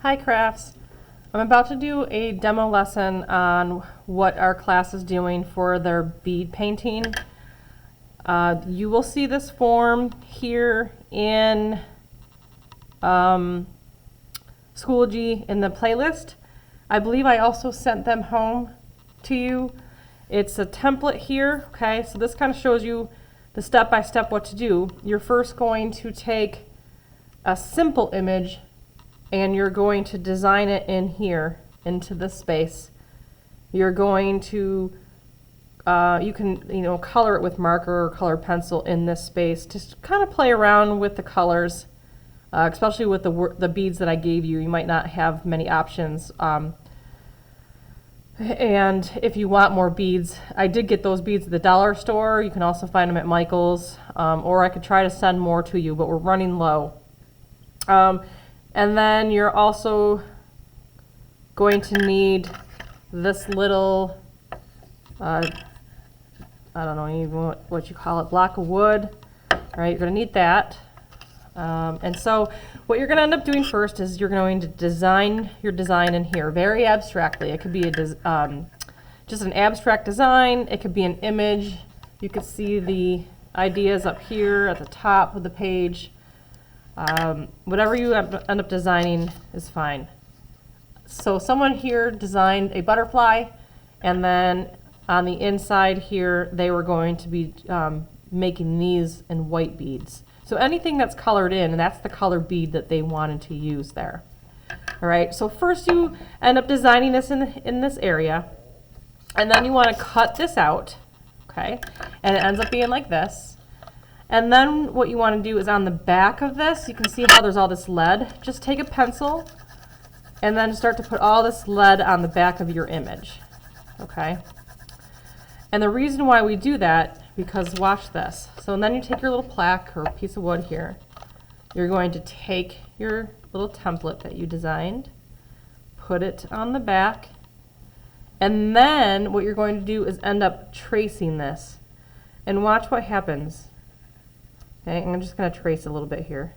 Hi crafts. I'm about to do a demo lesson on what our class is doing for their bead painting. You will see this form here in Schoology in the playlist. I believe I also sent them home to you. It's a template here, okay? So this kind of shows you the step-by-step what to do. You're first going to take a simple image and you're going to design it in here into this space. You're going to you can color it with marker or colored pencil in this space. Just kind of play around with the colors, especially with the beads that I gave you. You might not have many options. And if you want more beads, I did get those beads at the dollar store. You can also find them at Michael's, or I could try to send more to you, but we're running low. And then you're also going to need this little, I don't know even what you call it, block of wood. All right, you're going to need that. And so what you're going to end up doing first is you're going to design your design in here very abstractly. It could be just an abstract design. It could be an image. You can see the ideas up here at the top of the page. Whatever you end up designing is fine. So someone here designed a butterfly, and then on the inside here they were going to be making these in white beads. So anything that's colored in, that's the color bead that they wanted to use there. All right, so first you end up designing this in this area, and then you want to cut this out, okay? And it ends up being like this. And then what you want to do is on the back of this, you can see how there's all this lead. Just take a pencil and then start to put all this lead on the back of your image, okay? And the reason why we do that, because watch this. So then you take your little plaque or piece of wood here. You're going to take your little template that you designed, put it on the back, and then what you're going to do is end up tracing this. And watch what happens. Okay, I'm just going to trace a little bit here.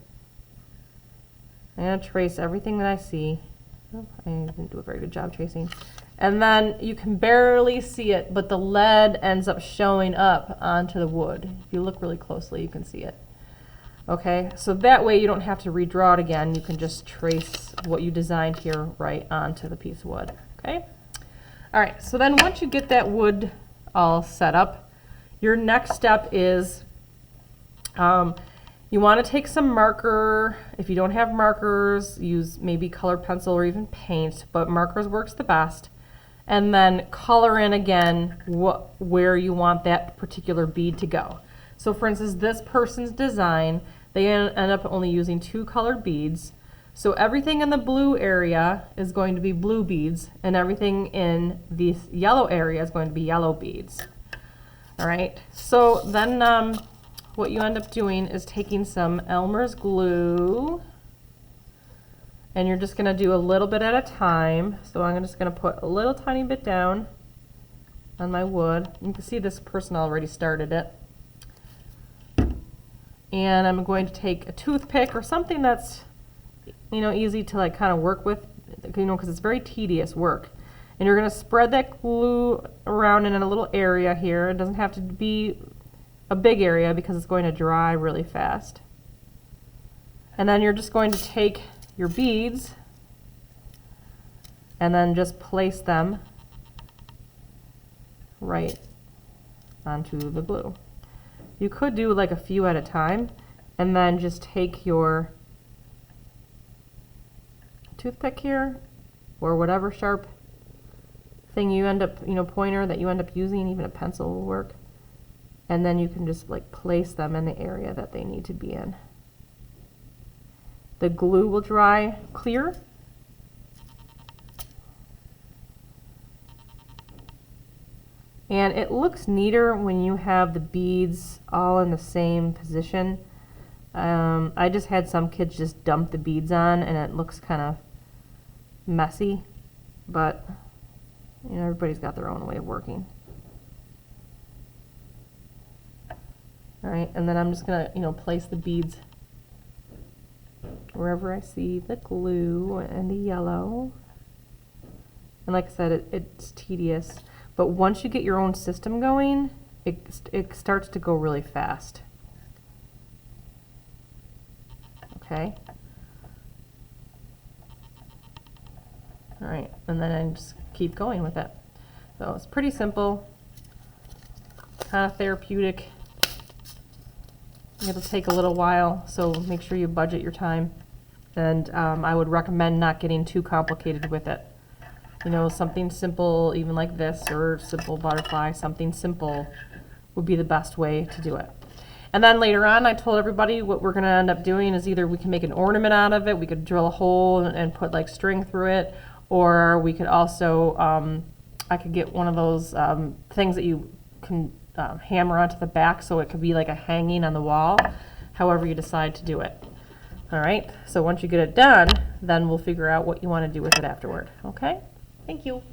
I'm going to trace everything that I see. Oh, I didn't do a very good job tracing. And then you can barely see it, but the lead ends up showing up onto the wood. If you look really closely, you can see it. Okay, so that way you don't have to redraw it again. You can just trace what you designed here right onto the piece of wood. Okay? All right, so then once you get that wood all set up, your next step is you want to take some marker. If you don't have markers, use maybe colored pencil or even paint, but markers works the best. And then color in again where you want that particular bead to go. So for instance, this person's design, they end up only using 2 colored beads. So everything in the blue area is going to be blue beads, and everything in the yellow area is going to be yellow beads. All right, so then what you end up doing is taking some Elmer's glue, and you're just going to do a little bit at a time. So I'm just going to put a little tiny bit down on my wood. You can see this person already started it. And I'm going to take a toothpick or something that's easy to like kind of work with, because it's very tedious work. And you're going to spread that glue around in a little area here. It doesn't have to be a big area because it's going to dry really fast. And then you're just going to take your beads and then just place them right onto the glue. You could do like a few at a time and then just take your toothpick here or whatever sharp thing you end up, pointer that you end up using, even a pencil will work. And then you can just like place them in the area that they need to be in. The glue will dry clear. And it looks neater when you have the beads all in the same position. I just had some kids just dump the beads on and it looks kind of messy, but everybody's got their own way of working. All right, and then I'm just gonna, place the beads wherever I see the glue and the yellow. And like I said, it's tedious, but once you get your own system going, it starts to go really fast. Okay. All right, and then I just keep going with it. So it's pretty simple, kind of therapeutic. It'll take a little while, so make sure you budget your time. And I would recommend not getting too complicated with it. You know, something simple, even like this, or simple butterfly, something simple would be the best way to do it. And then later on, I told everybody what we're going to end up doing is either we can make an ornament out of it, we could drill a hole and put like string through it, or we could also, I could get one of those things that you can hammer onto the back so it could be like a hanging on the wall, however you decide to do it. All right, so once you get it done, then we'll figure out what you want to do with it afterward. Okay, thank you.